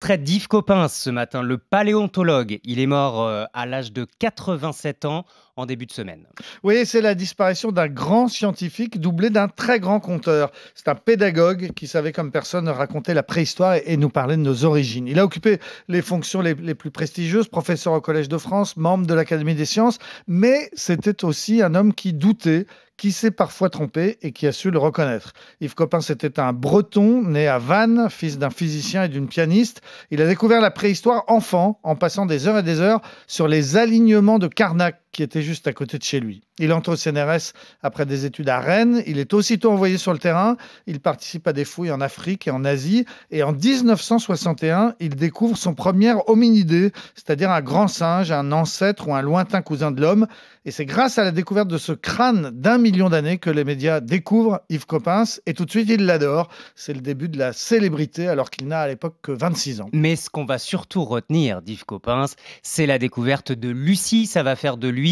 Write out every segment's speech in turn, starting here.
portrait d'Yves Coppens ce matin, le paléontologue. Il est mort à l'âge de 87 ans en début de semaine. Oui, c'est la disparition d'un grand scientifique doublé d'un très grand conteur. C'est un pédagogue qui savait comme personne raconter la préhistoire et nous parler de nos origines. Il a occupé les fonctions les plus prestigieuses, professeur au Collège de France, membre de l'Académie des sciences, mais c'était aussi un homme qui doutait, qui s'est parfois trompé et qui a su le reconnaître. Yves Coppens était un Breton, né à Vannes, fils d'un physicien et d'une pianiste. Il a découvert la préhistoire enfant, en passant des heures et des heures sur les alignements de Carnac, qui était juste à côté de chez lui. Il entre au CNRS après des études à Rennes. Il est aussitôt envoyé sur le terrain. Il participe à des fouilles en Afrique et en Asie. Et en 1961, il découvre son premier hominidé, c'est-à-dire un grand singe, un ancêtre ou un lointain cousin de l'homme. Et c'est grâce à la découverte de ce crâne d'1 million d'années que les médias découvrent Yves Coppens. Et tout de suite, ils l'adorent. C'est le début de la célébrité alors qu'il n'a à l'époque que 26 ans. Mais ce qu'on va surtout retenir d'Yves Coppens, c'est la découverte de Lucie. Ça va faire de lui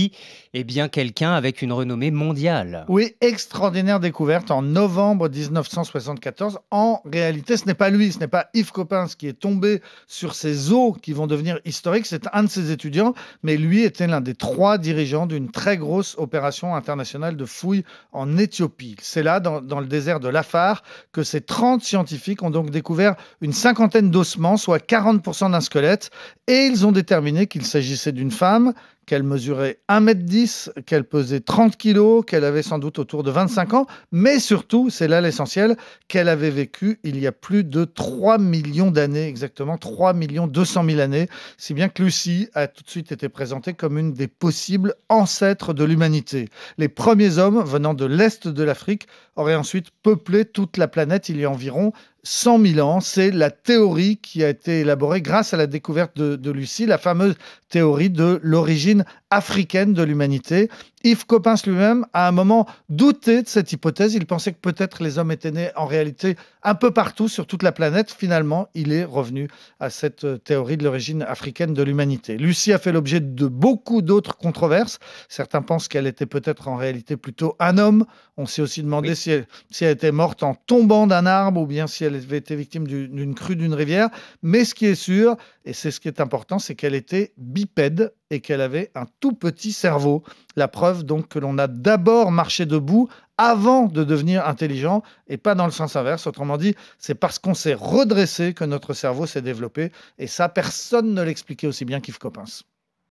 quelqu'un avec une renommée mondiale. Oui, extraordinaire découverte en novembre 1974. En réalité, ce n'est pas lui, ce n'est pas Yves Coppens qui est tombé sur ces os qui vont devenir historiques. C'est un de ses étudiants, mais lui était l'un des 3 dirigeants d'une très grosse opération internationale de fouilles en Éthiopie. C'est là, dans le désert de l'Afar, que ces 30 scientifiques ont donc découvert une cinquantaine d'ossements, soit 40% d'un squelette, et ils ont déterminé qu'il s'agissait d'une femme, qu'elle mesurait 1,10 m, qu'elle pesait 30 kg, qu'elle avait sans doute autour de 25 ans, mais surtout, c'est là l'essentiel, qu'elle avait vécu il y a plus de 3 millions d'années, exactement 3 200 000 années, si bien que Lucie a tout de suite été présentée comme une des possibles ancêtres de l'humanité. Les premiers hommes venant de l'Est de l'Afrique auraient ensuite peuplé toute la planète il y a environ 100 000 ans. C'est la théorie qui a été élaborée grâce à la découverte de Lucie, la fameuse théorie de l'origine africaine de l'humanité. Yves Coppens lui-même, à un moment, doutait de cette hypothèse. Il pensait que peut-être les hommes étaient nés en réalité un peu partout sur toute la planète. Finalement, il est revenu à cette théorie de l'origine africaine de l'humanité. Lucie a fait l'objet de beaucoup d'autres controverses. Certains pensent qu'elle était peut-être en réalité plutôt un homme. On s'est aussi demandé si elle était morte en tombant d'un arbre ou bien si elle avait été victime d'une crue d'une rivière. Mais ce qui est sûr, et c'est ce qui est important, c'est qu'elle était bipède et qu'elle avait un tout petit cerveau. La preuve donc que l'on a d'abord marché debout avant de devenir intelligent et pas dans le sens inverse. Autrement dit, c'est parce qu'on s'est redressé que notre cerveau s'est développé et ça, personne ne l'expliquait aussi bien qu'Yves Coppens.